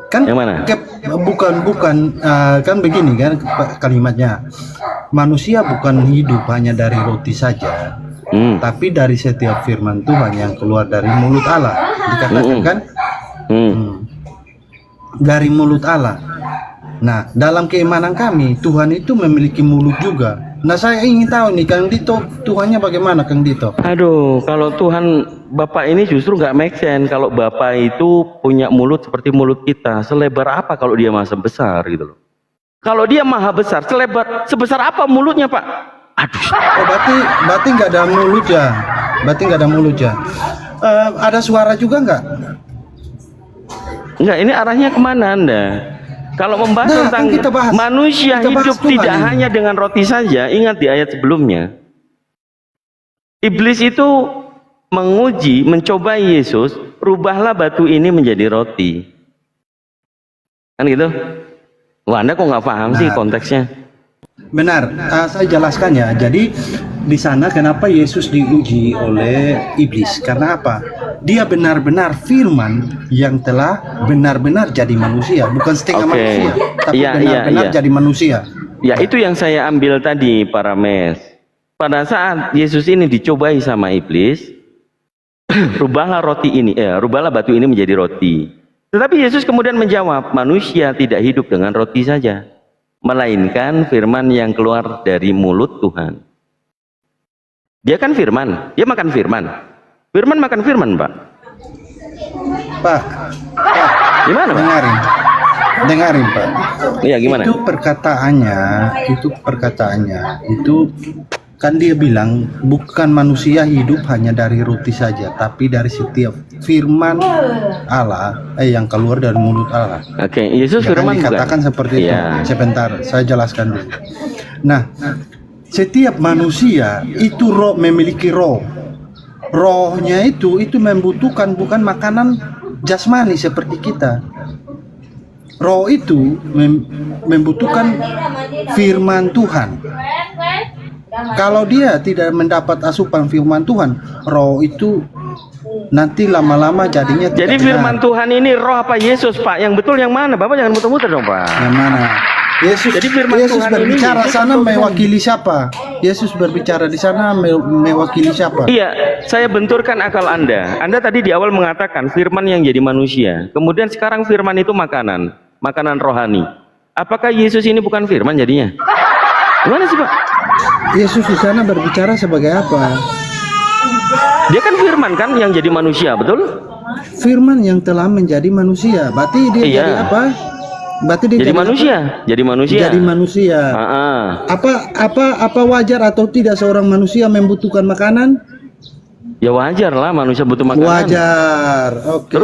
Kan Yang mana? bukan kan begini kan kalimatnya, manusia bukan hidup hanya dari roti saja, tapi dari setiap firman Tuhan yang keluar dari mulut Allah. Dikatakan kan dari mulut Allah. Nah, dalam keimanan kami Tuhan itu memiliki mulut juga. Nah, saya ingin tahu nih Kang Dito, Tuhannya bagaimana Kang Dito? Aduh, kalau Tuhan Bapak ini justru nggak make sense. Kalau Bapak itu punya mulut seperti mulut kita, selebar apa kalau dia maha besar gitu loh. Kalau dia maha besar, sebesar apa mulutnya Pak? Aduh. Oh, berarti nggak ada mulut ya? Berarti nggak ada mulut ya? Ada suara juga nggak? Enggak, ini arahnya kemana Anda? Kalau membahas tentang manusia hidup tidak hanya dengan roti saja, ingat di ayat sebelumnya, iblis itu mencoba Yesus, rubahlah batu ini menjadi roti. Kan gitu? Wah, Anda kok nggak paham sih konteksnya? Benar, saya jelaskan ya. Jadi di sana kenapa Yesus diuji oleh iblis? Karena apa? Dia benar-benar firman yang telah benar-benar jadi manusia, bukan setengah manusia, tapi benar-benar jadi manusia. Ya, itu yang saya ambil tadi, para mes. Pada saat Yesus ini dicobai sama iblis, rubahlah batu ini menjadi roti. Tetapi Yesus kemudian menjawab, manusia tidak hidup dengan roti saja, melainkan firman yang keluar dari mulut Tuhan. Dia kan firman, dia makan firman. Firman makan firman, Pak. Pak, gimana, Pak? Dengarin, Pak. Iya, gimana? Itu perkataannya, itu kan dia bilang bukan manusia hidup hanya dari roti saja, tapi dari setiap firman Allah yang keluar dari mulut Allah. Oke, Yesus firman dikatakan seperti itu. Sebentar, saya jelaskan dulu. Nah, setiap manusia itu memiliki roh. Rohnya itu membutuhkan bukan makanan jasmani seperti kita. Roh itu membutuhkan firman Tuhan. Kalau dia tidak mendapat asupan firman Tuhan, roh itu nanti lama-lama jadinya jadi firman Tuhan ini roh apa Yesus, Pak? Yang betul yang mana? Bapak jangan muter-muter dong, Pak. Yang mana? Yesus. Jadi firman Yesus Tuhan berbicara ini, sana mewakili siapa? Yesus berbicara di sana mewakili siapa? Iya, saya benturkan akal Anda. Anda tadi di awal mengatakan firman yang jadi manusia. Kemudian sekarang firman itu makanan rohani. Apakah Yesus ini bukan firman jadinya? Gimana sih, Pak? Yesus di sana berbicara sebagai apa? Dia kan firman kan yang jadi manusia, betul? Firman yang telah menjadi manusia. Berarti dia jadi apa? Berarti dia jadi manusia. Jadi manusia. Apa wajar atau tidak seorang manusia membutuhkan makanan? Ya wajar lah, manusia butuh makanan. Wajar. Oke.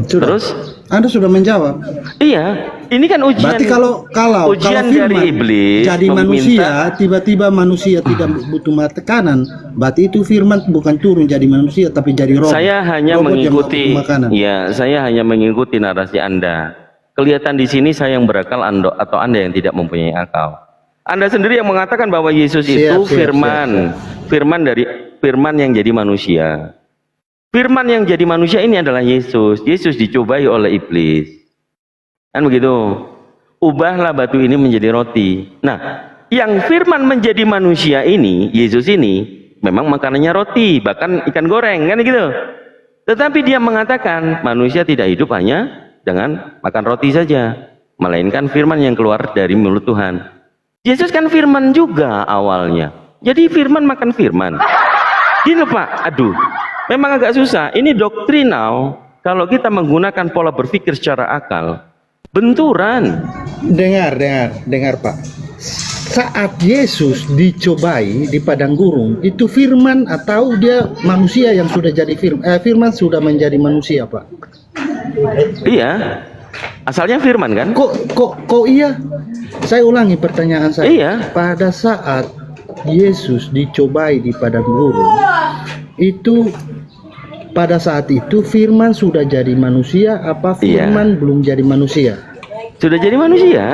Terus? Anda sudah menjawab. Iya, ini kan ujian. Berarti kalau ujian dari iblis jadi manusia, tiba-tiba manusia tidak butuh makanan, berarti itu firman bukan turun jadi manusia tapi jadi roh. Saya hanya mengikuti narasi Anda. Kelihatan di sini saya yang berakal atau Anda yang tidak mempunyai akal. Anda sendiri yang mengatakan bahwa Yesus itu firman yang jadi manusia. Firman yang jadi manusia ini adalah Yesus. Yesus dicobai oleh iblis. Kan begitu. Ubahlah batu ini menjadi roti. Nah, yang firman menjadi manusia ini, Yesus ini, memang makanannya roti, bahkan ikan goreng, kan gitu. Tetapi dia mengatakan, manusia tidak hidup hanya dengan makan roti saja, melainkan firman yang keluar dari mulut Tuhan. Yesus kan firman juga awalnya. Jadi firman makan firman. Gini Pak, aduh. Memang agak susah. Ini doktrinal. Kalau kita menggunakan pola berpikir secara akal, benturan. Dengar Pak. Saat Yesus dicobai di padang gurun, itu firman atau dia manusia yang sudah jadi firman sudah menjadi manusia, Pak? Iya. Asalnya firman kan? Kok iya? Saya ulangi pertanyaan saya. Iya. Pada saat Yesus dicobai di padang gurun, itu pada saat itu firman sudah jadi manusia apa firman belum jadi manusia? Sudah jadi manusia.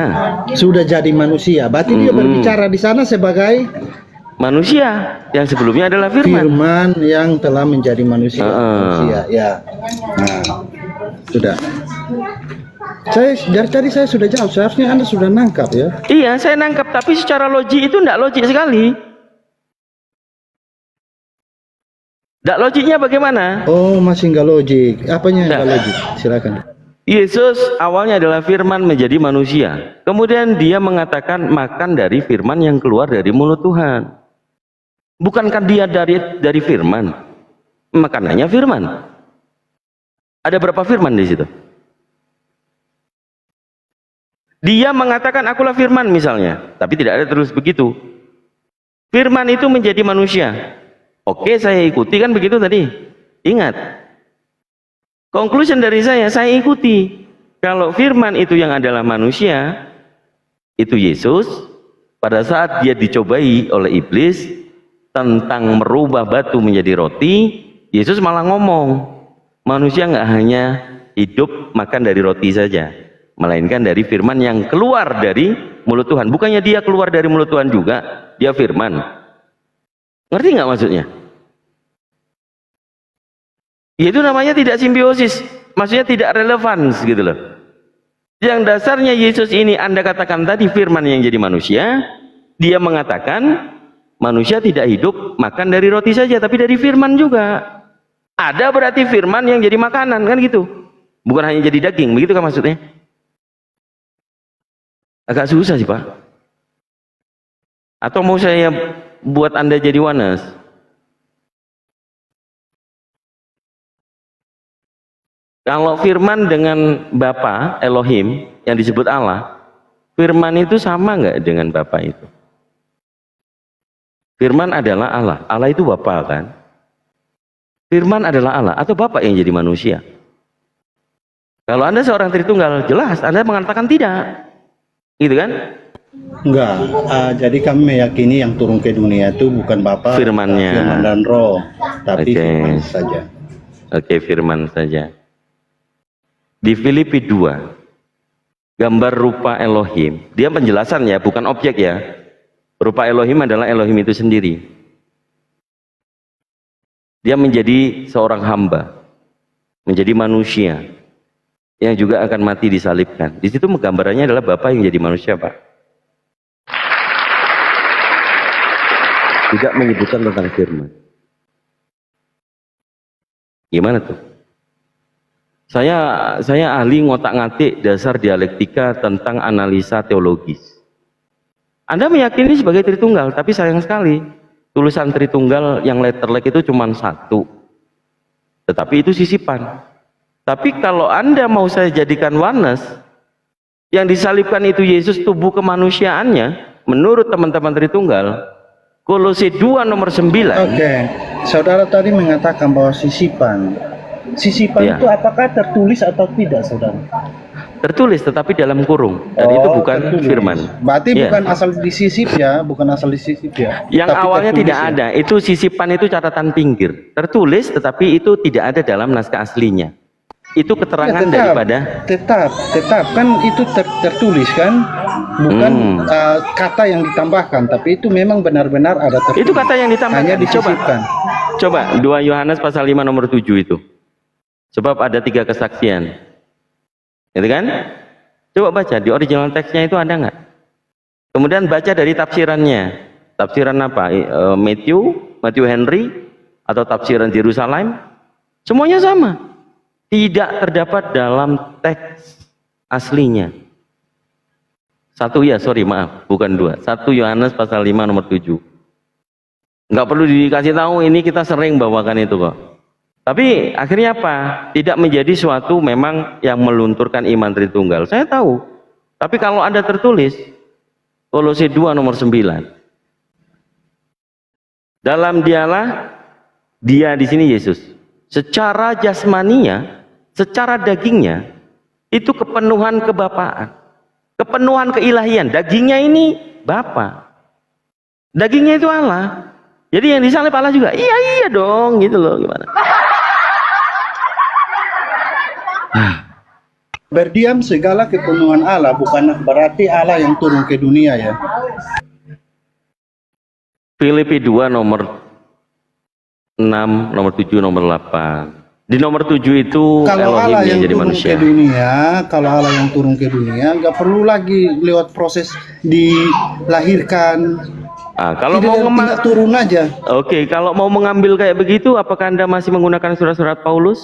Sudah jadi manusia. Berarti dia berbicara di sana sebagai manusia yang sebelumnya adalah firman. Firman yang telah menjadi manusia. Manusia, ya. Nah, sudah. Dari tadi saya sudah jawab. Seharusnya Anda sudah nangkap ya. Iya, saya nangkap, tapi secara logik itu tidak logik sekali. Tidak logiknya bagaimana? Oh, masih nggak logik. Apanya yang nggak logik? Silakan. Yesus awalnya adalah firman menjadi manusia. Kemudian dia mengatakan makan dari firman yang keluar dari mulut Tuhan. Bukankah dia dari firman? Makanannya firman. Ada berapa firman di situ? Dia mengatakan akulah firman misalnya, tapi tidak ada terus begitu. Firman itu menjadi manusia. Oke, saya ikuti kan begitu tadi. Ingat. Conclusion dari saya ikuti. Kalau firman itu yang adalah manusia, itu Yesus, pada saat dia dicobai oleh iblis tentang merubah batu menjadi roti, Yesus malah ngomong, manusia nggak hanya hidup makan dari roti saja, melainkan dari firman yang keluar dari mulut Tuhan. Bukannya dia keluar dari mulut Tuhan juga, dia firman. Ngerti nggak maksudnya? Itu namanya tidak simbiosis, maksudnya tidak relevan gitu loh. Yang dasarnya Yesus ini Anda katakan tadi firman yang jadi manusia, dia mengatakan manusia tidak hidup makan dari roti saja, tapi dari firman juga. Ada berarti firman yang jadi makanan kan gitu, bukan hanya jadi daging, begitu kan maksudnya? Agak susah sih Pak. Atau mau saya buat Anda jadi oneness? Kalau firman dengan Bapa Elohim yang disebut Allah, firman itu sama nggak dengan Bapa itu? Firman adalah Allah. Allah itu Bapa kan? Firman adalah Allah atau Bapa yang jadi manusia? Kalau Anda seorang Tritunggal, jelas Anda mengatakan tidak. Gitu kan? Enggak. Jadi kami meyakini yang turun ke dunia itu bukan Bapa, firman-Nya, firman dan Roh, tapi firman saja. Oke, firman saja. Di Filipi 2, gambar rupa Elohim, dia penjelasan ya, bukan objek ya. Rupa Elohim adalah Elohim itu sendiri. Dia menjadi seorang hamba, menjadi manusia, yang juga akan mati disalibkan. Di situ gambarannya adalah Bapa yang jadi manusia, Pak. Tidak menyebutkan tentang firman. Gimana tuh? Saya ahli ngotak-ngatik dasar dialektika tentang analisa teologis. Anda meyakini sebagai Tritunggal, tapi sayang sekali tulisan Tritunggal yang letterlek itu cuma satu. Tetapi itu sisipan. Tapi kalau Anda mau saya jadikan oneness, yang disalibkan itu Yesus tubuh kemanusiaannya, menurut teman-teman Tritunggal, Kolose 2 nomor 9. Oke, saudara tadi mengatakan bahwa sisipan. Sisipan Ya. itu apakah tertulis atau tidak, saudara? Tertulis tetapi dalam kurung, dan itu bukan tertulis. firman. Berarti Ya. bukan asal disisip ya, bukan asal disisip ya. Yang Tapi awalnya tertulis tidak ya? ada, itu sisipan itu catatan pinggir. Tertulis tetapi itu tidak ada dalam naskah aslinya. Itu keterangan Ya, daripada tetap kan itu tertulis kan, bukan kata yang ditambahkan, tapi itu memang benar-benar ada tertulis. itu kata yang ditambahkan. Hanya disisipkan. Coba 2 Yohanes pasal 5 nomor 7 itu. Sebab ada 3 kesaksian. Gitu kan? Coba baca di original teksnya itu ada nggak? Kemudian baca dari tafsirannya. Tafsiran apa? Matthew Henry atau tafsiran Yerusalem? Semuanya sama. Tidak terdapat dalam teks aslinya. Bukan 2. 1 Yohanes pasal 5 nomor 7. Nggak perlu dikasih tahu, ini kita sering bawakan itu kok. Tapi akhirnya apa? Tidak menjadi suatu memang yang melunturkan iman Tritunggal. Saya tahu. Tapi kalau ada tertulis Kolose 2 nomor 9. Dalam dialah, dia di sini Yesus. Secara jasmaninya, secara dagingnya, itu kepenuhan kebapaan. Kepenuhan keilahian. Dagingnya ini Bapa. Dagingnya itu Allah. Jadi yang disalib Allah juga. Iya dong, gitu loh, gimana? Berdiam segala kepenuhan Allah bukan berarti Allah yang turun ke dunia ya. Filipi 2 nomor 6, nomor 7, nomor 8. Di nomor 7 itu Kalau Elohim Allah yang yang jadi turun manusia. ke dunia, kalau Allah yang turun ke dunia, nggak perlu lagi lewat proses dilahirkan. Kalau mau Tinggal turun aja. Oke, kalau mau mengambil kayak begitu, apakah Anda masih menggunakan surat-surat Paulus?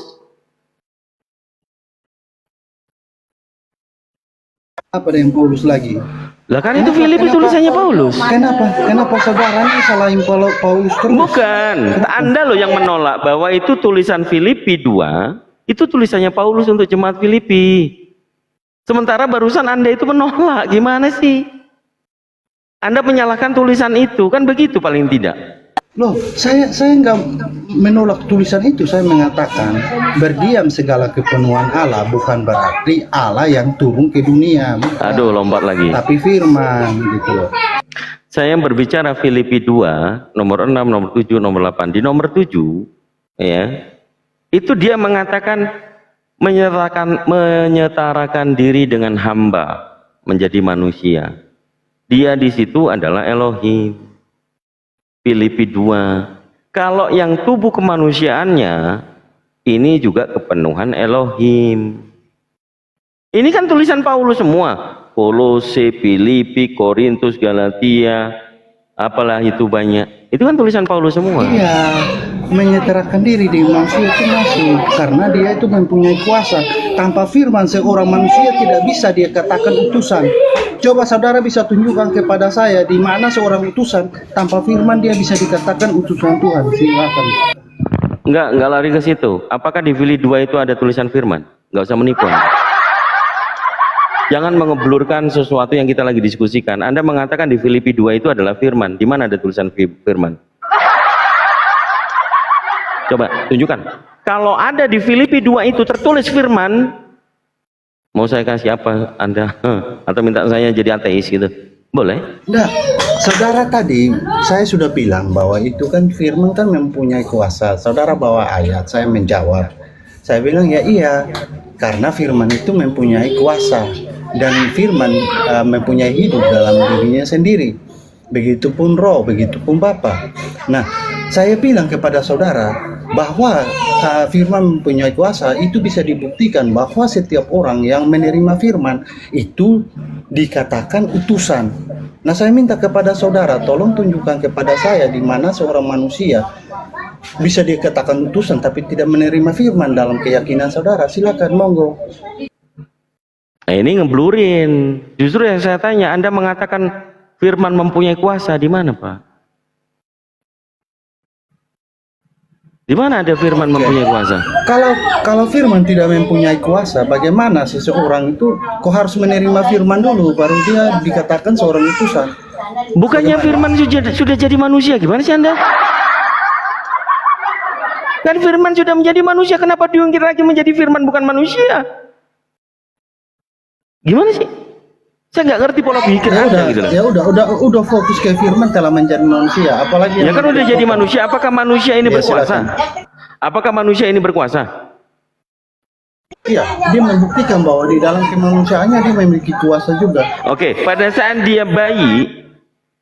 Apa yang Paulus lagi? Lah kan itu Filipi tulisannya Paulus. Kenapa saudara ini salahin Paulus terus? Bukan, Anda loh yang menolak bahwa itu tulisan Filipi 2, itu tulisannya Paulus untuk jemaat Filipi. Sementara barusan Anda itu menolak, gimana sih? Anda menyalahkan tulisan itu, kan begitu paling tidak. Loh, saya nggak menolak tulisan itu. Saya mengatakan berdiam segala kepenuhan Allah bukan berarti Allah yang turun ke dunia. Bukan. Aduh, lompat lagi. Tapi firman gitu loh. Saya berbicara Filipi 2, nomor 6, nomor 7, nomor 8. Di nomor 7, ya, itu dia mengatakan menyetarakan diri dengan hamba, menjadi manusia. Dia di situ adalah Elohim. Filipi 2. Kalau yang tubuh kemanusiaannya, ini juga kepenuhan Elohim. Ini kan tulisan Paulus semua. Kolose, Filipi, Korintus, Galatia, apalah itu banyak. Itu kan tulisan Paulus semua. Iya, menyetarakan diri di manusia itu masuk karena dia itu mempunyai kuasa. Tanpa firman seorang manusia tidak bisa dia katakan utusan. Coba saudara bisa tunjukkan kepada saya di mana seorang utusan tanpa firman dia bisa dikatakan utusan Tuhan. Silakan. Enggak lari ke situ. Apakah di Filipi 2 itu ada tulisan firman? Enggak usah menipu. Jangan mengeblurkan sesuatu yang kita lagi diskusikan. Anda mengatakan di Filipi 2 itu adalah firman. Di mana ada tulisan firman? Coba tunjukkan. Kalau ada di Filipi 2 itu tertulis firman, mau saya kasih apa Anda? Atau minta saya jadi ateis gitu? Boleh? Nah, saudara tadi saya sudah bilang bahwa itu kan firman kan mempunyai kuasa. Saudara bawa ayat, saya menjawab. Saya bilang ya iya, karena firman itu mempunyai kuasa dan firman mempunyai hidup dalam dirinya sendiri. Begitupun roh, begitupun Bapa. Nah, saya bilang kepada saudara bahwa firman mempunyai kuasa itu bisa dibuktikan bahwa setiap orang yang menerima firman itu dikatakan utusan. Nah, saya minta kepada saudara tolong tunjukkan kepada saya di mana seorang manusia bisa dikatakan utusan tapi tidak menerima firman dalam keyakinan saudara. Silakan, monggo. Nah, ini ngeblurin. Justru yang saya tanya, Anda mengatakan firman mempunyai kuasa, di mana, Pak? Di mana ada firman mempunyai kuasa? Kalau firman tidak mempunyai kuasa, bagaimana seseorang itu kok harus menerima firman dulu baru dia dikatakan seorang utusan? Bukannya firman sudah jadi manusia, gimana sih Anda? Kan firman sudah menjadi manusia, kenapa diungkit lagi menjadi firman bukan manusia? Gimana sih? Saya nggak ngerti pola pikir Anda gitu loh. Ya udah fokus ke firman telah menjadi manusia, apalagi Ya kan udah jadi manusia, apakah manusia ini Ya, berkuasa? silakan. Apakah manusia ini berkuasa? Iya, dia membuktikan bahwa di dalam kemanusiaannya dia memiliki kuasa juga. Oke, pada saat dia bayi,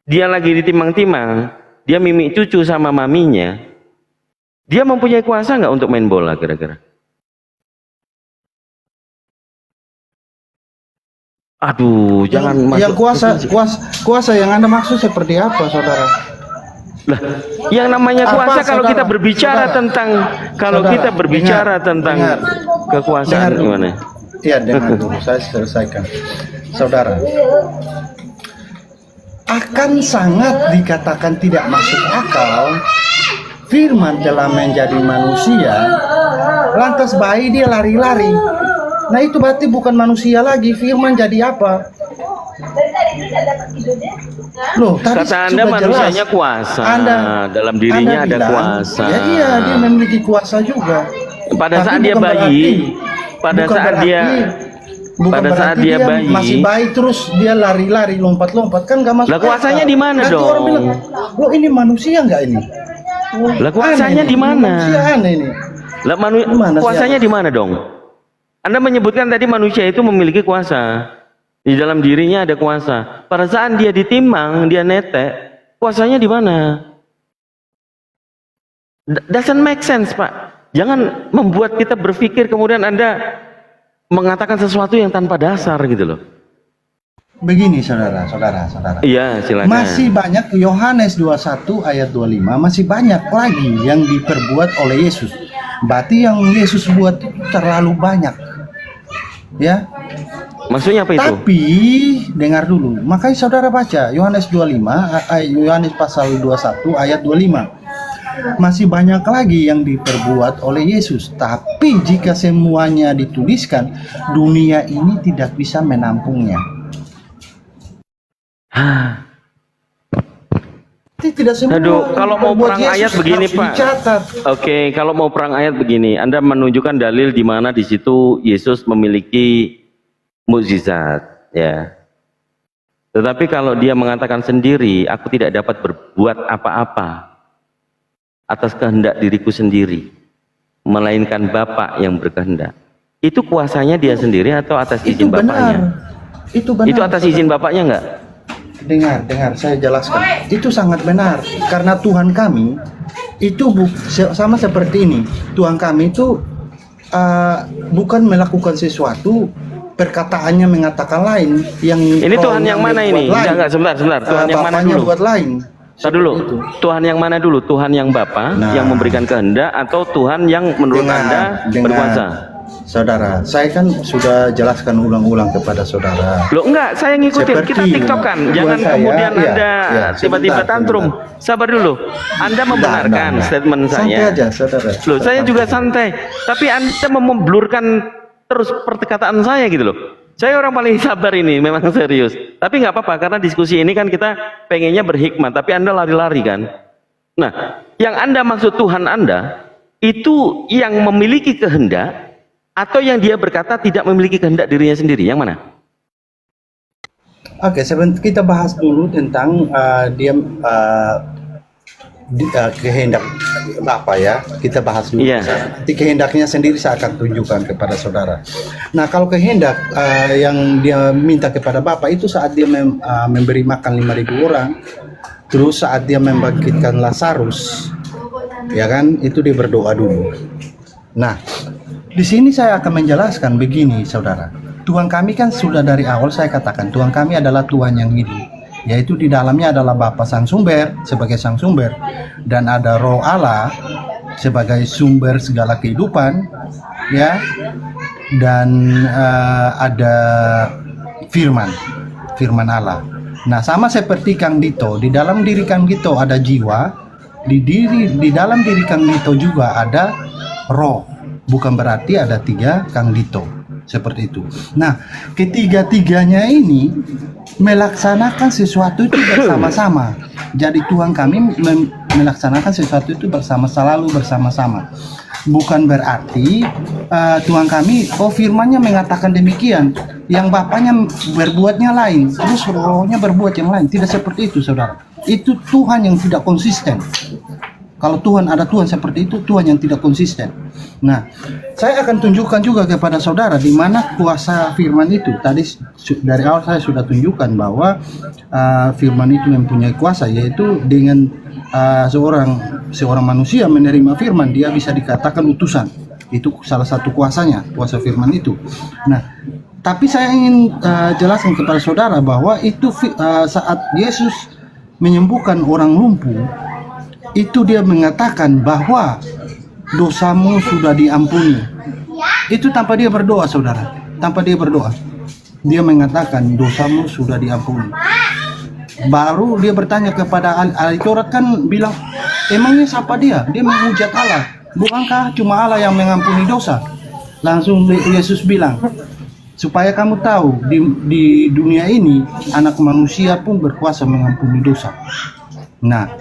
dia lagi ditimang-timang, dia mimik cucu sama maminya, dia mempunyai kuasa nggak untuk main bola kira-kira? Aduh, jangan yang kuasa yang Anda maksud seperti apa, saudara? Lah, yang namanya Apa, kuasa kalau saudara? kita berbicara Saudara? tentang tentang dengar. kekuasaan Dengar. gimana? Iya, dengar dulu, saya selesaikan. Saudara, akan sangat dikatakan tidak masuk akal firman telah menjadi manusia, lantas bayi dia lari-lari. Nah, itu berarti bukan manusia lagi, firman jadi apa? Loh, tadi Kata Anda sudah manusianya jelas. kuasa, dalam Anda dirinya ada bilang, kuasa. Ya iya, dia memiliki kuasa juga. Pada Tapi saat dia bukan bayi, bukan pada saat berarti dia bayi, masih bayi terus dia lari-lari lompat-lompat kan nggak masuk. Lah kuasanya akal. di mana Nanti dong? orang bilang, "Loh, ini manusia nggak ini?" Oh, Lah kuasanya aneh di ini, mana? Manusia aneh ini. Lah Gimana sih, kuasanya di mana dong? Anda menyebutkan tadi manusia itu memiliki kuasa. Di dalam dirinya ada kuasa. Pada saat dia ditimang, dia netek, Kuasanya di mana? Doesn't make sense, Pak. Jangan membuat kita berpikir kemudian Anda mengatakan sesuatu yang tanpa dasar gitu loh. Begini saudara. Iya, silakan. Masih banyak, Yohanes 21 ayat 25, masih banyak lagi yang diperbuat oleh Yesus. Berarti yang Yesus buat itu terlalu banyak. Ya. Maksudnya apa itu? Tapi dengar dulu. Makanya saudara baca Yohanes 25, Yohanes pasal 21 ayat 25. Masih banyak lagi yang diperbuat oleh Yesus. Tapi jika semuanya dituliskan, dunia ini tidak bisa menampungnya. Tidak semua. Aduh, kalau mau perang Yesus ayat begini, Pak. Dicatat. Oke, kalau mau perang ayat begini, Anda menunjukkan dalil di mana di situ Yesus memiliki mukjizat, ya. Tetapi kalau dia mengatakan sendiri, aku tidak dapat berbuat apa-apa atas kehendak diriku sendiri, melainkan Bapa yang berkehendak. Itu kuasanya dia sendiri atau atas izin Bapaknya? Itu benar. Itu atas izin Bapaknya enggak? Dengar, saya jelaskan. Itu sangat benar. Karena Tuhan kami itu sama seperti ini. Tuhan kami itu bukan melakukan sesuatu, perkataannya mengatakan lain. Ini Tuhan yang mana ini? Enggak, sebentar. Tuhan yang mana dulu? Buat lain. Dulu, Tuhan yang mana dulu? Tuhan yang Bapa yang memberikan kehendak atau Tuhan yang menurut Anda berkuasa? Saudara, saya kan sudah jelaskan ulang-ulang kepada saudara. Loh enggak, saya ngikutin. Kita tiktokan. Jangan kemudian Anda tiba-tiba tantrum. Sabar dulu. Anda membenarkan statement saya. Santai aja, saudara. Loh, saya juga santai. Tapi Anda memblurkan terus perkataan saya gitu loh. Saya orang paling sabar ini, memang serius. Tapi nggak apa-apa, karena diskusi ini kan kita pengennya berhikmat, tapi Anda lari-lari kan. Nah, yang Anda maksud Tuhan Anda, itu yang memiliki kehendak, atau yang dia berkata tidak memiliki kehendak dirinya sendiri, yang mana? Oke, kita bahas dulu tentang kehendak Bapa ya. Kita bahas dulu. Nanti kehendaknya sendiri saya akan tunjukkan kepada saudara. Nah, kalau kehendak yang dia minta kepada Bapa itu saat dia memberi makan 5.000 orang, terus saat dia membangkitkan Lazarus, ya kan, itu dia berdoa dulu. Nah, di sini saya akan menjelaskan begini, saudara. Tuhan kami kan sudah dari awal saya katakan, Tuhan kami adalah Tuhan yang hidup. Yaitu di dalamnya adalah Bapa Sang Sumber sebagai Sang Sumber, dan ada Roh Allah sebagai sumber segala kehidupan, ya, dan ada Firman Allah. Nah, sama seperti Kang Dito, di dalam diri Kang Dito ada jiwa, di dalam diri Kang Dito juga ada roh. Bukan berarti ada 3 Kang Dito, seperti itu. Nah, ketiga-tiganya ini melaksanakan sesuatu itu bersama-sama. Jadi Tuhan kami melaksanakan sesuatu itu selalu bersama-sama. Bukan berarti Tuhan kami, firman-Nya mengatakan demikian, yang Bapaknya berbuatnya lain, terus rohnya berbuat yang lain. Tidak seperti itu, saudara. Itu Tuhan yang tidak konsisten. Kalau Tuhan ada Tuhan seperti itu, Tuhan yang tidak konsisten. Nah, saya akan tunjukkan juga kepada saudara di mana kuasa firman itu. Tadi dari awal saya sudah tunjukkan bahwa firman itu mempunyai kuasa, yaitu dengan seorang manusia menerima firman, dia bisa dikatakan utusan. Itu salah satu kuasanya, kuasa firman itu. Nah, tapi saya ingin jelaskan kepada saudara bahwa itu saat Yesus menyembuhkan orang lumpuh, itu dia mengatakan bahwa dosamu sudah diampuni. Itu tanpa dia berdoa, saudara. Tanpa dia berdoa, dia mengatakan dosamu sudah diampuni. Baru dia bertanya kepada ahli Taurat, kan bilang, emangnya siapa dia? Dia menghujat Allah. Bukankah cuma Allah yang mengampuni dosa? Langsung Yesus bilang, supaya kamu tahu di dunia ini anak manusia pun berkuasa mengampuni dosa. Nah,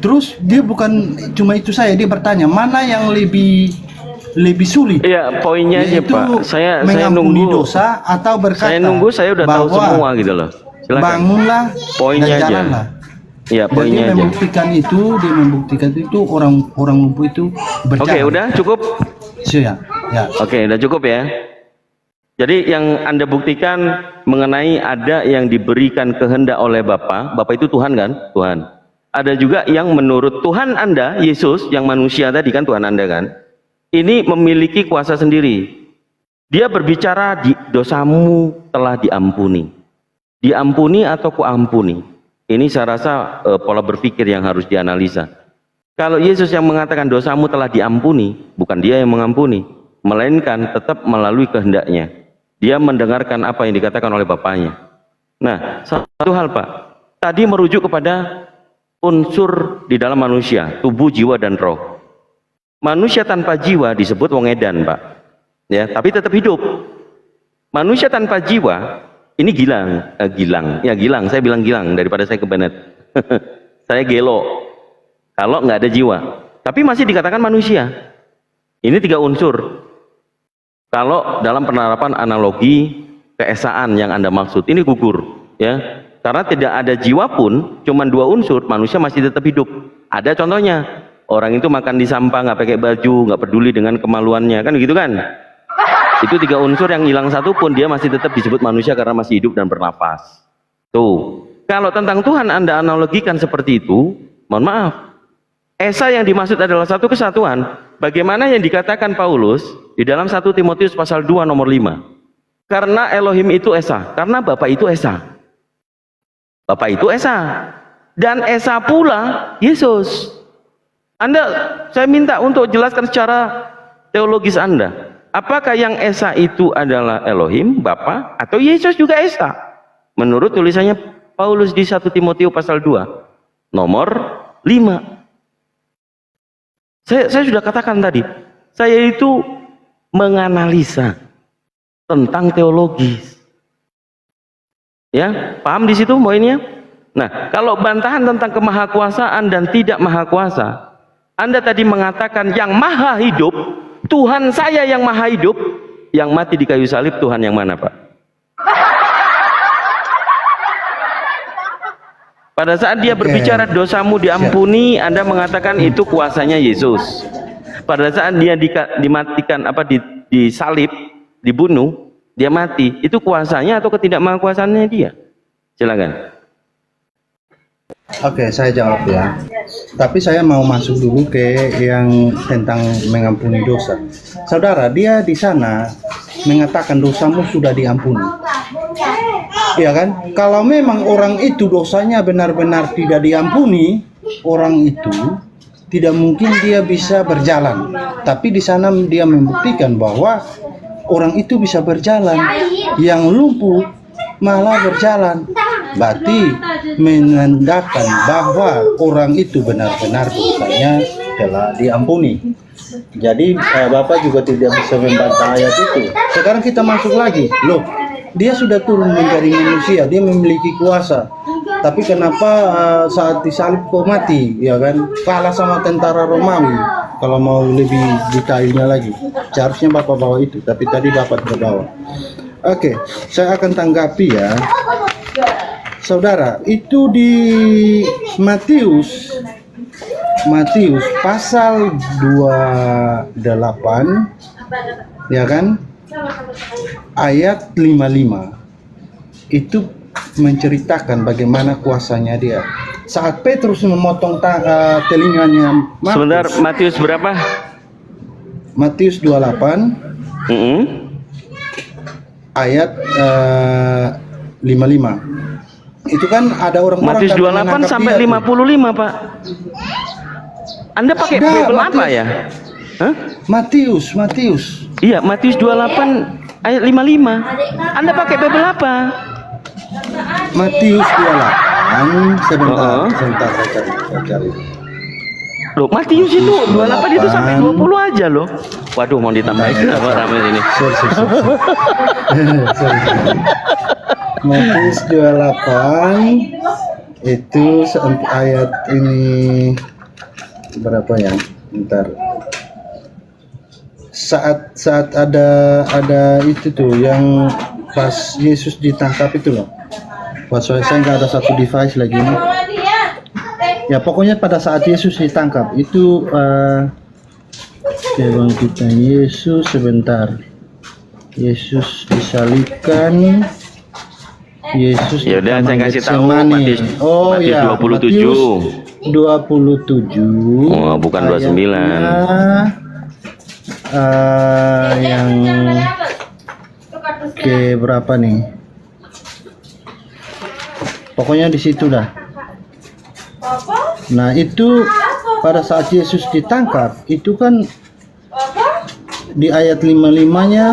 terus dia bukan cuma itu saja, dia bertanya mana yang lebih sulit. Iya, poinnya aja Pak. Saya mengampuni nunggu dosa atau berkata. Saya udah tahu semua gitu loh. Silakan. Bangunlah, poinnya dan aja. jalanlah. Iya, poinnya dia membuktikan itu orang lumpuh itu berjalan. Oke, udah cukup. Ya. Oke, udah cukup ya. Jadi yang Anda buktikan mengenai ada yang diberikan kehendak oleh Bapa. Bapa itu Tuhan kan? Tuhan. ada juga yang menurut Tuhan Anda, Yesus yang manusia tadi kan Tuhan Anda kan, ini memiliki kuasa sendiri. Dia berbicara di dosamu telah diampuni. Diampuni atau kuampuni? Ini saya rasa pola berpikir yang harus dianalisa. Kalau Yesus yang mengatakan dosamu telah diampuni, bukan dia yang mengampuni, melainkan tetap melalui kehendaknya. Dia mendengarkan apa yang dikatakan oleh Bapaknya. Nah, satu hal Pak, tadi merujuk kepada unsur di dalam manusia, tubuh, jiwa, dan roh. Manusia tanpa jiwa disebut wong edan Pak, ya, tapi tetap hidup. Manusia tanpa jiwa ini gilang, gilang. Saya bilang gilang daripada saya kebenet. Saya gelo. Kalau nggak ada jiwa, tapi masih dikatakan manusia. Ini 3 unsur. Kalau dalam penerapan analogi keesaan yang Anda maksud, ini gugur, ya. Karena tidak ada jiwa pun, cuma 2 unsur, manusia masih tetap hidup. Ada contohnya, orang itu makan di sampah, nggak pakai baju, nggak peduli dengan kemaluannya, kan gitu kan? Itu 3 unsur yang hilang satu pun, dia masih tetap disebut manusia karena masih hidup dan bernafas. Tuh, kalau tentang Tuhan Anda analogikan seperti itu, mohon maaf. Esa yang dimaksud adalah satu kesatuan. Bagaimana yang dikatakan Paulus di dalam 1 Timotius pasal 2 nomor 5. Karena Elohim itu Esa, karena Bapa itu Esa. Bapa itu Esa. Dan Esa pula Yesus. Saya minta untuk jelaskan secara teologis Anda. Apakah yang Esa itu adalah Elohim, Bapa, atau Yesus juga Esa? Menurut tulisannya Paulus di 1 Timotius pasal 2 nomor 5. Saya sudah katakan tadi, saya itu menganalisa tentang teologis. Ya, paham di situ poinnya? Nah, kalau bantahan tentang kemahakuasaan dan tidak mahakuasa, Anda tadi mengatakan yang maha hidup, Tuhan saya yang maha hidup, yang mati di kayu salib Tuhan yang mana, Pak? Pada saat dia berbicara dosamu diampuni, Anda mengatakan itu kuasanya Yesus. Pada saat dia dimatikan, disalib, dibunuh, dia mati, itu kuasanya atau ketidakmahakuasaannya dia? Silakan. Oke, saya jawab ya. Tapi saya mau masuk dulu ke yang tentang mengampuni dosa. Saudara, dia di sana mengatakan dosamu sudah diampuni. Ya kan? Kalau memang orang itu dosanya benar-benar tidak diampuni, orang itu tidak mungkin dia bisa berjalan. Tapi di sana dia membuktikan bahwa orang itu bisa berjalan, yang lumpuh malah berjalan. Berarti menandakan bahwa orang itu benar-benar dosanya telah diampuni. Jadi Bapak juga tidak bisa membantah ayat itu. Sekarang kita masuk lagi. Loh, dia sudah turun menjadi manusia, dia memiliki kuasa. Tapi kenapa saat disalib kok mati, ya kan? Kalah sama tentara Romawi. Kalau mau lebih detailnya lagi, seharusnya Bapak bawa itu, tapi tadi Bapak tidak bawa. Oke, saya akan tanggapi ya. Saudara, itu di Matius pasal 28, ya kan? Ayat 55 itu menceritakan bagaimana kuasanya dia. Saat Petrus memotong telinganya Markus. Sebentar, Matius berapa? Matius 28 ayat 55. Itu kan ada orang-orang Matius 28 sampai 55, Pak. Anda pakai Bible apa ya? Hah? Matius. Iya, Matius 28 ayat 55. Anda pakai Bible apa? Matius 28. Sebentar saya cari. Loh, Matius itu 28 itu sampai 20 aja loh. Waduh, mau ditambahin apa ramai ini? Sorry. Matius 28 itu ayat ini berapa ya? Bentar. Saat ada itu tuh yang pas Yesus ditangkap itu loh. Pas saya nggak ada satu device lagi ini. Ya pokoknya pada saat Yesus ditangkap itu kebangkitan Yesus sebentar. Yesus disalibkan. Yesus ya udah saya kasih tahu Matius 27. 27. Oh, bukan 29. Yang ke berapa nih? Pokoknya di situ dah. Nah, itu pada saat Yesus ditangkap, itu kan di ayat 55-nya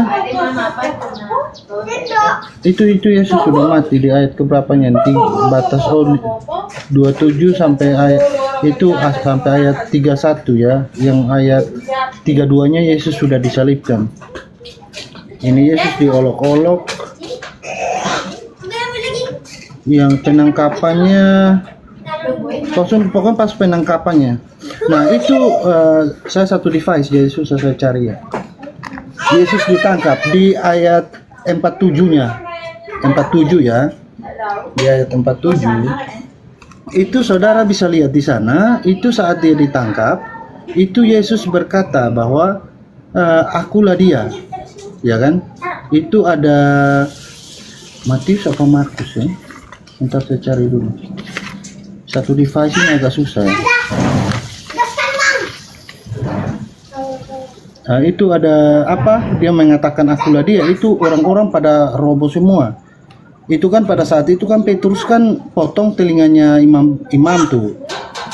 itu Yesus sudah mati di ayat keberapanya, batas 27 sampai ayat itu sampai ayat 31 ya. Yang ayat 32-nya Yesus sudah disalibkan. Ini Yesus diolok-olok. Yang penangkapannya pokoknya pas penangkapannya. Nah, itu saya satu device Yesus saya cari ya. Yesus ditangkap di ayat 47-nya. 47 ya. Di ayat 47 itu saudara bisa lihat di sana, itu saat dia ditangkap, itu Yesus berkata bahwa akulah dia. Ya kan? Itu ada Matius apa Markus ya? Ntar saya cari dulu. Satu device ini agak susah ya. Nah, itu ada apa? Dia mengatakan akulah dia. Itu orang-orang pada roboh semua. Itu kan pada saat itu kan Petrus kan potong telinganya imam tuh.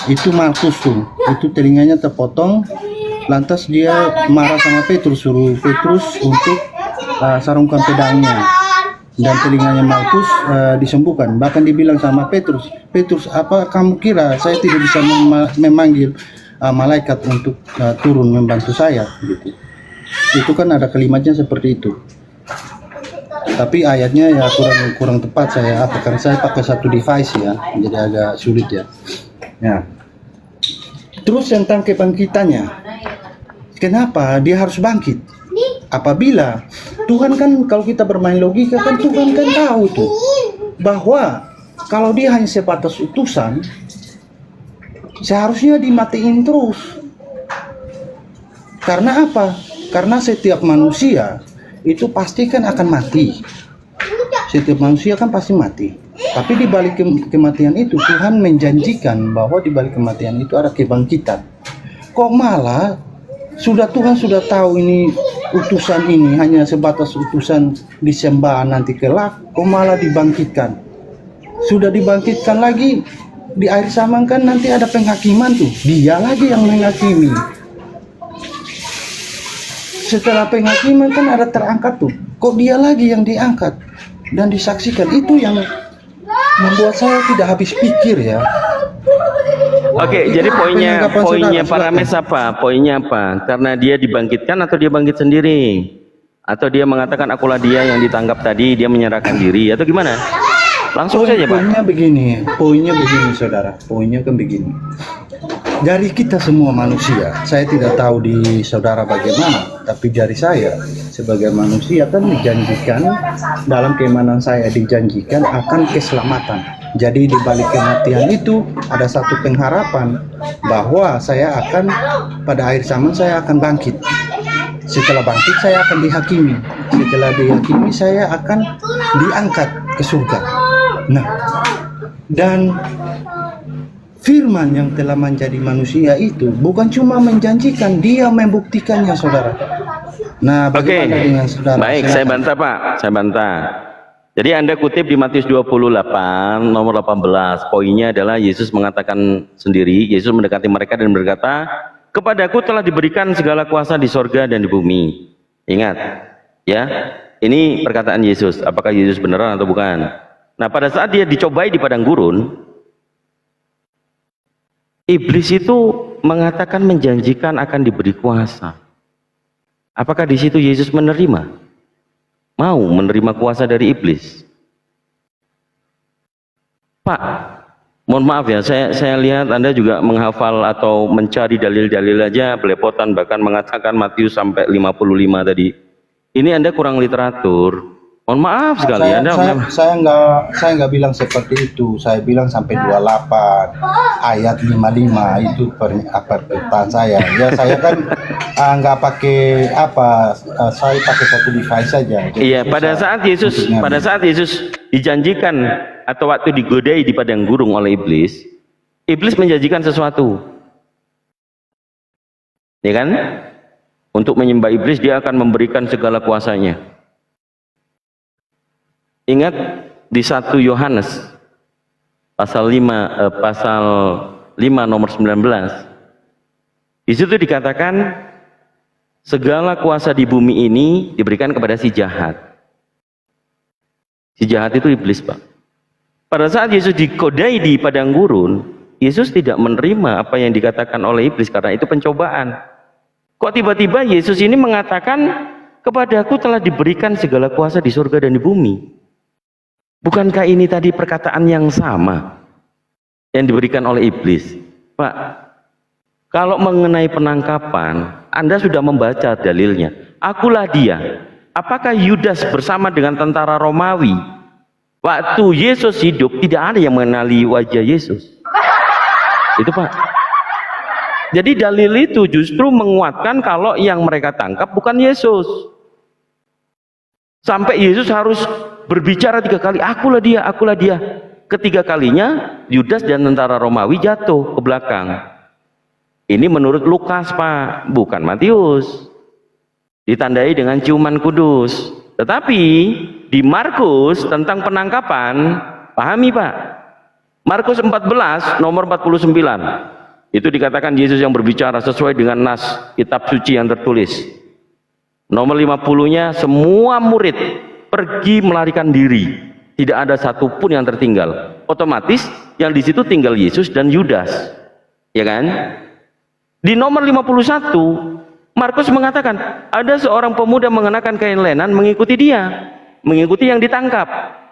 Itu Markus tuh. Itu telinganya terpotong. Lantas dia marah sama Petrus, suruh Petrus untuk sarungkan pedangnya. Dan telinganya Markus disembuhkan. Bahkan dibilang sama Petrus, apa kamu kira saya tidak bisa memanggil malaikat untuk turun membantu saya gitu. Itu kan ada kalimatnya seperti itu. Tapi ayatnya ya kurang tepat saya karena saya pakai satu device ya, jadi agak sulit ya. Nah, terus tentang kebangkitannya, kenapa dia harus bangkit? Apabila Tuhan kan, kalau kita bermain logika kan Tuhan kan tahu tuh bahwa kalau dia hanya sebatas utusan, seharusnya dimatiin terus. Karena apa? Karena setiap manusia itu pasti kan akan mati. Setiap manusia kan pasti mati. Tapi di balik kematian itu Tuhan menjanjikan bahwa di balik kematian itu ada kebangkitan. Kok malah Tuhan sudah tahu ini utusan ini hanya sebatas utusan disembah nanti kelak, kok malah dibangkitkan. Sudah dibangkitkan lagi di akhir zaman kan nanti ada penghakiman tuh, dia lagi yang menghakimi. Setelah penghakiman kan ada terangkat tuh, kok dia lagi yang diangkat dan disaksikan. Itu yang membuat saya tidak habis pikir ya. Oke, jadi poinnya Parames apa? Poinnya apa? Karena dia dibangkitkan atau dia bangkit sendiri? Atau dia mengatakan akulah dia yang ditangkap tadi, dia menyerahkan diri atau gimana? Langsung saja, Pak. Poinnya begini saudara. Poinnya kan begini. Dari kita semua manusia, saya tidak tahu di saudara bagaimana, tapi dari saya sebagai manusia kan dijanjikan, dalam keimanan saya dijanjikan akan keselamatan. Jadi di balik kematian itu ada satu pengharapan bahwa saya akan pada akhir zaman saya akan bangkit. Setelah bangkit saya akan dihakimi. Setelah dihakimi saya akan diangkat ke surga. Nah, dan Firman yang telah menjadi manusia itu bukan cuma menjanjikan, dia membuktikannya, saudara. Nah, bagaimana dengan saudara? Baik, saya bantah, Pak. Saya bantah. Jadi Anda kutip di Matius 28 nomor 18. Poinnya adalah Yesus mengatakan sendiri, Yesus mendekati mereka dan berkata, "Kepadaku telah diberikan segala kuasa di sorga dan di bumi." Ingat, ya. Ini perkataan Yesus. Apakah Yesus beneran atau bukan? Nah, pada saat dia dicobai di padang gurun, iblis itu mengatakan menjanjikan akan diberi kuasa. Apakah di situ Yesus menerima? Mau menerima kuasa dari iblis? Pak, mohon maaf ya, saya lihat Anda juga menghafal atau mencari dalil-dalil aja belepotan, bahkan mengatakan Matius sampai 55 tadi. Ini Anda kurang literatur. Mohon maaf sekali. Saya nggak bilang seperti itu. Saya bilang sampai 28 ayat 55 itu perkataan saya. Ya saya kan nggak pakai apa, saya pakai satu device saja. Iya, pada saat Yesus dijanjikan atau waktu digodai di padang gurun oleh iblis, Iblis menjanjikan sesuatu, ya kan? Untuk menyembah iblis dia akan memberikan segala kuasanya. Ingat di 1 Yohanes pasal 5 nomor 19. Di situ dikatakan segala kuasa di bumi ini diberikan kepada si jahat. Si jahat itu iblis, Pak. Pada saat Yesus dikodai di padang gurun, Yesus tidak menerima apa yang dikatakan oleh iblis karena itu pencobaan. Kok tiba-tiba Yesus ini mengatakan kepadaku telah diberikan segala kuasa di surga dan di bumi. Bukankah ini tadi perkataan yang sama yang diberikan oleh iblis? Pak, kalau mengenai penangkapan, Anda sudah membaca dalilnya. Akulah dia. Apakah Yudas bersama dengan tentara Romawi? Waktu Yesus hidup, tidak ada yang mengenali wajah Yesus. Itu, Pak. Jadi dalil itu justru menguatkan kalau yang mereka tangkap bukan Yesus. Sampai Yesus harus berbicara 3 kali, akulah dia, akulah dia. Ketiga kalinya Yudas dan tentara Romawi jatuh ke belakang. Ini menurut Lukas, Pak, bukan Matius. Ditandai dengan ciuman kudus. Tetapi di Markus tentang penangkapan, pahami, Pak. Markus 14 nomor 49. Itu dikatakan Yesus yang berbicara sesuai dengan nas kitab suci yang tertulis. Nomor 50-nya, semua murid pergi melarikan diri. Tidak ada satupun yang tertinggal. Otomatis yang di situ tinggal Yesus dan Yudas. Ya kan? Di nomor 51, Markus mengatakan ada seorang pemuda mengenakan kain lenan mengikuti dia, mengikuti yang ditangkap.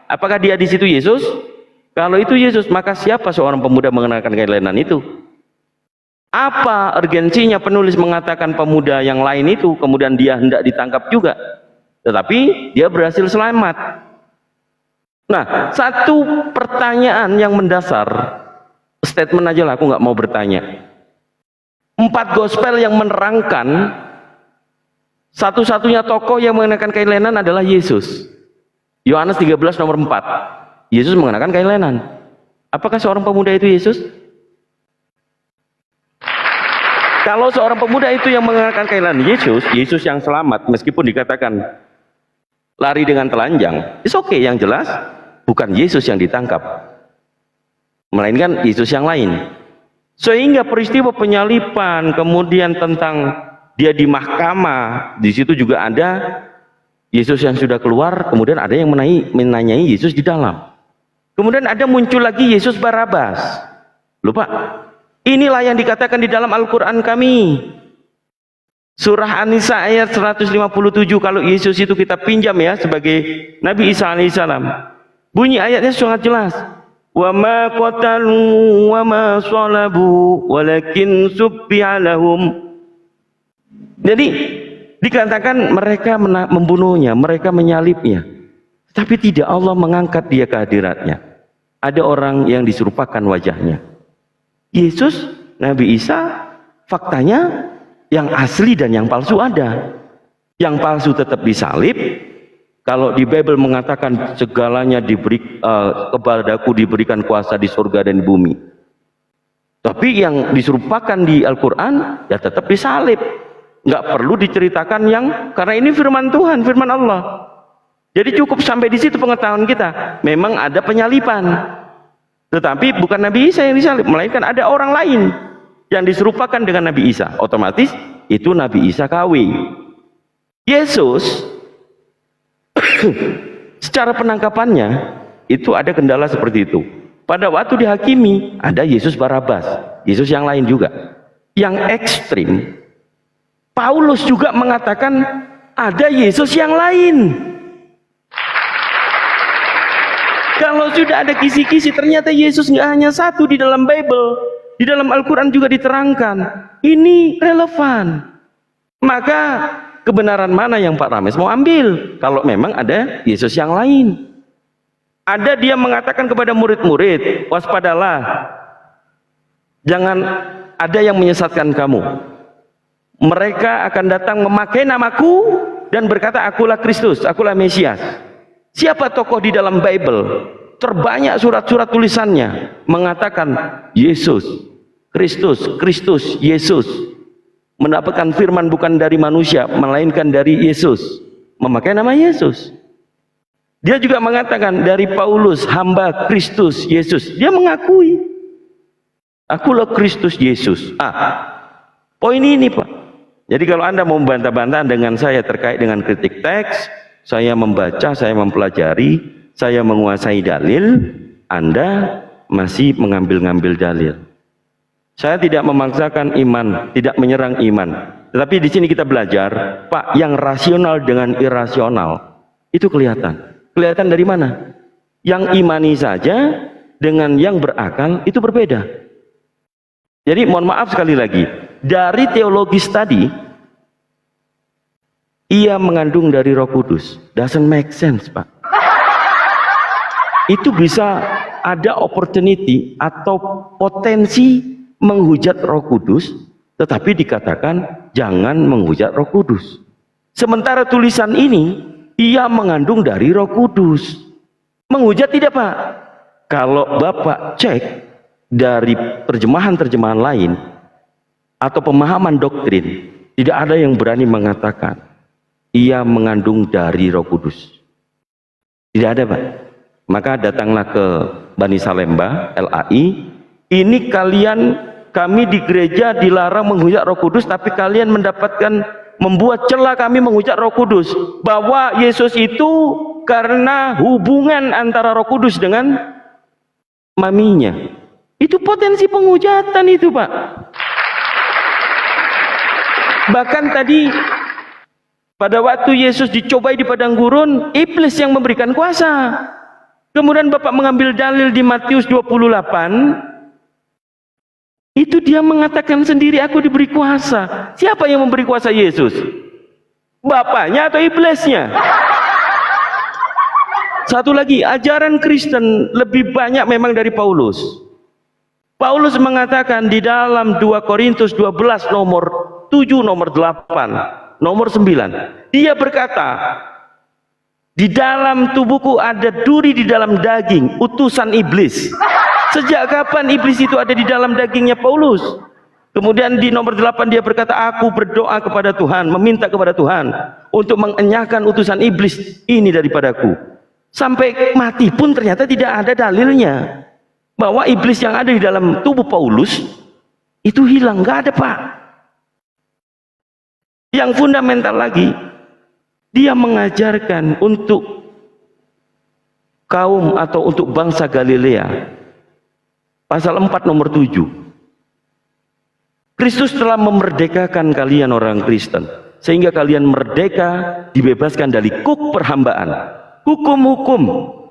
Apakah dia di situ Yesus? Kalau itu Yesus, maka siapa seorang pemuda mengenakan kain lenan itu? Apa urgensinya penulis mengatakan pemuda yang lain itu kemudian dia hendak ditangkap juga, tetapi dia berhasil selamat? Nah, satu pertanyaan yang mendasar, statement aja lah, aku nggak mau bertanya. 4 gospel yang menerangkan satu-satunya tokoh yang mengenakan kain lenan adalah Yesus. Yohanes 13 nomor 4, Yesus mengenakan kain lenan. Apakah seorang pemuda itu Yesus? Kalau seorang pemuda itu yang mengenakan kain lenan Yesus, Yesus yang selamat meskipun dikatakan lari dengan telanjang, it's okay. Yang jelas bukan Yesus yang ditangkap, melainkan Yesus yang lain. Sehingga peristiwa penyalipan, kemudian tentang dia di mahkamah, di situ juga ada Yesus yang sudah keluar, kemudian ada yang menanyai Yesus di dalam. Kemudian ada muncul lagi Yesus Barabas. Lupa. Inilah yang dikatakan di dalam Al-Quran kami. Surah An-Nisa ayat 157, kalau Yesus itu kita pinjam ya sebagai Nabi Isa alaihissalam. Bunyi ayatnya sangat jelas. Wa ma qatalu wa ma salabu walakin subbiha lahum. Jadi dikatakan mereka membunuhnya, mereka menyalibnya. Tapi tidak Allah mengangkat dia ke hadiratnya. Ada orang yang diserupakan wajahnya. Yesus, Nabi Isa, faktanya yang asli dan yang palsu ada. Yang palsu tetap disalib. Kalau di Bible mengatakan segalanya kepadaku diberikan kuasa di surga dan di bumi. Tapi yang diserupakan di Al-Quran ya tetap disalib. Nggak perlu diceritakan yang, karena ini firman Tuhan, firman Allah. Jadi cukup sampai di situ pengetahuan kita. Memang ada penyalipan. Tetapi bukan Nabi Isa yang disalib, melainkan ada orang lain yang diserupakan dengan Nabi Isa. Otomatis itu Nabi Isa KW. Yesus secara penangkapannya itu ada kendala seperti itu. Pada waktu dihakimi ada Yesus Barabas, Yesus yang lain juga. Yang ekstrim, Paulus juga mengatakan ada Yesus yang lain. Kalau sudah ada kisi-kisi, ternyata Yesus nggak hanya satu di dalam Bible, di dalam Al-Quran juga diterangkan. Ini relevan. Maka kebenaran mana yang Pak Rames mau ambil? Kalau memang ada Yesus yang lain. Ada dia mengatakan kepada murid-murid, waspadalah, jangan ada yang menyesatkan kamu. Mereka akan datang memakai namaku dan berkata, akulah Kristus, akulah Mesias. Siapa tokoh di dalam Bible terbanyak surat-surat tulisannya mengatakan Yesus, Kristus, Yesus. Mendapatkan firman bukan dari manusia, melainkan dari Yesus. Memakai nama Yesus. Dia juga mengatakan dari Paulus, hamba Kristus Yesus. Dia mengakui, akulah Kristus Yesus. Poin ini Pak. Jadi kalau Anda mau membantah-bantah dengan saya terkait dengan kritik teks, saya membaca, saya mempelajari, saya menguasai dalil, Anda masih mengambil-ngambil dalil. Saya tidak memaksakan iman, tidak menyerang iman. Tetapi di sini kita belajar, Pak, yang rasional dengan irasional itu kelihatan. Kelihatan dari mana? Yang imani saja dengan yang berakal itu berbeda. Jadi mohon maaf sekali lagi, dari teologis tadi ia mengandung dari Roh Kudus. Doesn't make sense, Pak. Itu bisa ada opportunity atau potensi menghujat Roh Kudus, tetapi dikatakan jangan menghujat Roh Kudus. Sementara tulisan ini ia mengandung dari Roh Kudus. Menghujat tidak, Pak? Kalau Bapak cek dari terjemahan-terjemahan lain atau pemahaman doktrin, tidak ada yang berani mengatakan ia mengandung dari Roh Kudus. Tidak ada, Pak. Maka datanglah ke Bani Salemba, LAI. Ini kami di gereja dilarang menghujat Roh Kudus, tapi kalian membuat celah kami menghujat Roh Kudus, bahwa Yesus itu karena hubungan antara Roh Kudus dengan maminya. Itu potensi penghujatan itu, Pak. Bahkan tadi pada waktu Yesus dicobai di padang gurun, iblis yang memberikan kuasa. Kemudian Bapak mengambil dalil di Matius 28, itu dia mengatakan sendiri, aku diberi kuasa. Siapa yang memberi kuasa Yesus? Bapaknya atau iblisnya? Satu lagi, ajaran Kristen lebih banyak memang dari Paulus. Paulus mengatakan di dalam 2 Korintus 12 nomor 7, nomor 8, nomor 9. Dia berkata, di dalam tubuhku ada duri di dalam daging, utusan iblis. Sejak kapan iblis itu ada di dalam dagingnya Paulus? Kemudian di nomor 8 dia berkata, aku berdoa kepada Tuhan, meminta kepada Tuhan untuk mengenyahkan utusan iblis ini daripadaku. Sampai mati pun ternyata tidak ada dalilnya bahwa iblis yang ada di dalam tubuh Paulus itu hilang, nggak ada, Pak. Yang fundamental lagi, dia mengajarkan untuk kaum atau untuk bangsa Galilea. Pasal 4 nomor 7. Kristus telah memerdekakan kalian orang Kristen, sehingga kalian merdeka, dibebaskan dari kuk perhambaan. Hukum-hukum,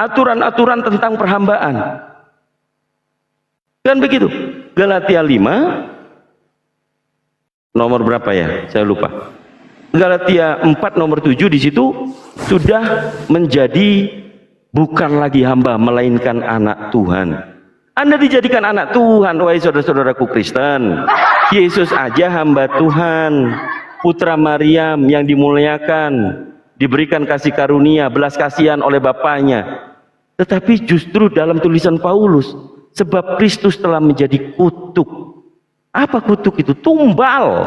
aturan-aturan tentang perhambaan. Kan begitu? Galatia 5 nomor berapa ya? Saya lupa. Galatia 4 nomor 7 di situ sudah menjadi bukan lagi hamba melainkan anak Tuhan. Anda dijadikan anak Tuhan, wahai saudara-saudaraku Kristen. Yesus aja hamba Tuhan, putra Maryam yang dimuliakan, diberikan kasih karunia, belas kasihan oleh Bapaknya. Tetapi justru dalam tulisan Paulus, sebab Kristus telah menjadi kutuk. Apa kutuk itu? Tumbal.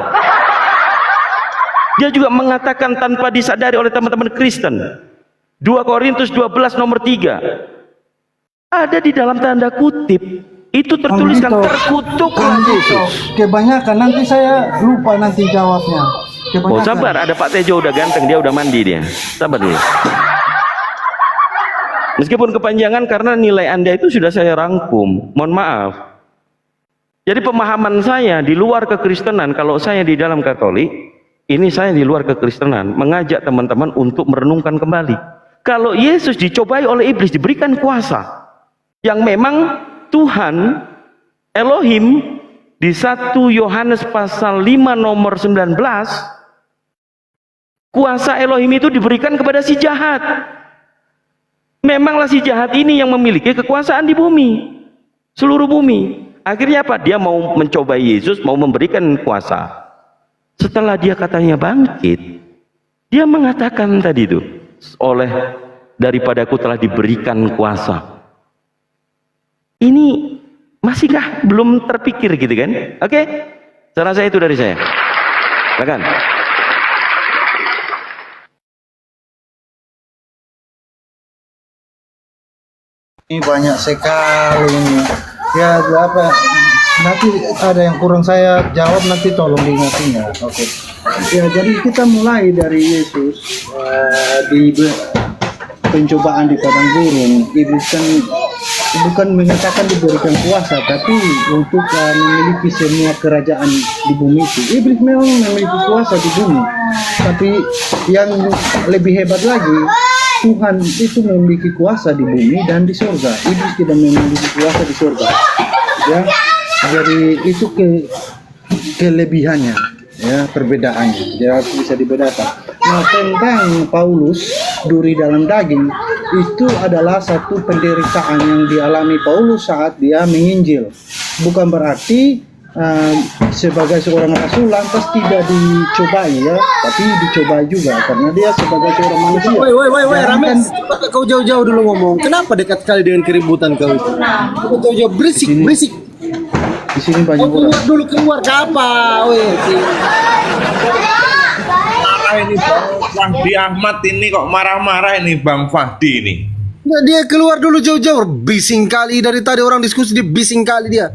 Dia juga mengatakan tanpa disadari oleh teman-teman Kristen. 2 Korintus 12 nomor 3. Ada di dalam tanda kutip. Itu tertuliskan terkutuklah Yesus. Kebanyakan nanti saya lupa nanti jawabnya. Oh sabar, ada Pak Tejo udah ganteng, dia udah mandi dia. Sabar dulu. Meskipun kepanjangan karena nilai Anda itu sudah saya rangkum. Mohon maaf. Jadi pemahaman saya di luar kekristenan, kalau saya di dalam Katolik, ini saya di luar kekristenan, mengajak teman-teman untuk merenungkan kembali. Kalau Yesus dicobai oleh iblis, diberikan kuasa yang memang Tuhan Elohim di 1 Yohanes pasal 5 nomor 19, kuasa Elohim itu diberikan kepada si jahat. Memanglah si jahat ini yang memiliki kekuasaan di bumi, seluruh bumi. Akhirnya apa? Dia mau mencobai Yesus, mau memberikan kuasa. Setelah dia katanya bangkit, dia mengatakan tadi itu, oleh daripadaku telah diberikan kuasa Ini masihkah belum terpikir gitu kan? Oke, saya rasa itu dari saya. Silakan. Ini banyak sekali ini. Ya apa? Nanti ada yang kurang saya jawab, nanti tolong diingatin ya. Oke. Ya jadi kita mulai dari Yesus di pencobaan di padang gurun. Iblis kan bukan mengatakan diberikan kuasa, tapi untuk memiliki semua kerajaan di bumi itu. Iblis memang memiliki kuasa di bumi, tapi yang lebih hebat lagi, Tuhan itu memiliki kuasa di bumi dan di surga. Iblis tidak memiliki kuasa di surga. Ya, jadi itu kelebihannya, ya, perbedaannya. Ya bisa dibedakan. Nah, tentang Paulus duri dalam daging itu adalah satu penderitaan yang dialami Paulus saat dia menginjil. Bukan berarti sebagai seorang rasul lantas tidak dicobai ya, tapi dicobai juga karena dia sebagai seorang manusia. Woi, Rames, kau jauh-jauh dulu ngomong. Kenapa dekat sekali dengan keributan kau itu? Kau jauh-jauh berisik. Di sini banyak Kau orang. keluar dulu keluar ke apa? Woi, Marah ini Bang Fahdi Ahmad ini kok marah-marah ini Bang Fahdi ini. nah, dia keluar dulu jauh-jauh. Bising kali dari tadi orang diskusi dia bising kali dia.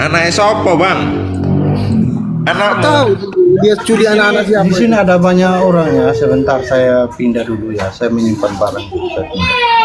Anaknya sopo Bang? Anakmu? Tahu dia curi anak-anak siapa? Di sini ada banyak orang ya. Sebentar saya pindah dulu ya. Saya menyimpan barang dulu. Saya pindah.